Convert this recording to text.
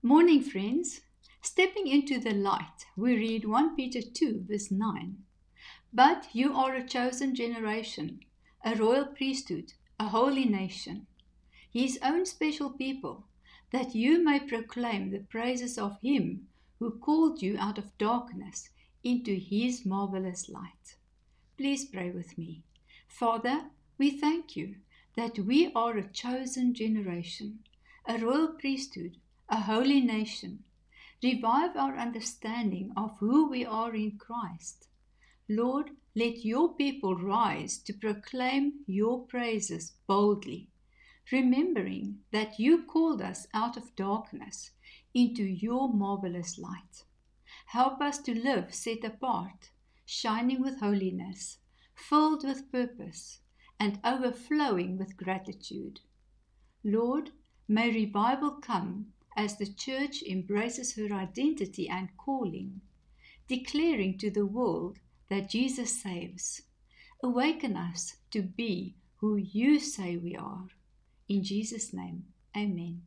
Morning, friends. Stepping into the light, we read 1 Peter 2, verse 9. But you are a chosen generation, a royal priesthood, a holy nation, his own special people, that you may proclaim the praises of him who called you out of darkness into his marvelous light. Please pray with me. Father, we thank you that we are a chosen generation, a royal priesthood, a holy nation. Revive our understanding of who we are in Christ. Lord, let your people rise to proclaim your praises boldly, remembering that you called us out of darkness into your marvelous light. Help us to live set apart, shining with holiness, filled with purpose, and overflowing with gratitude. Lord, may revival come as the church embraces her identity and calling, declaring to the world that Jesus saves. Awaken us to be who you say we are. In Jesus' name, amen.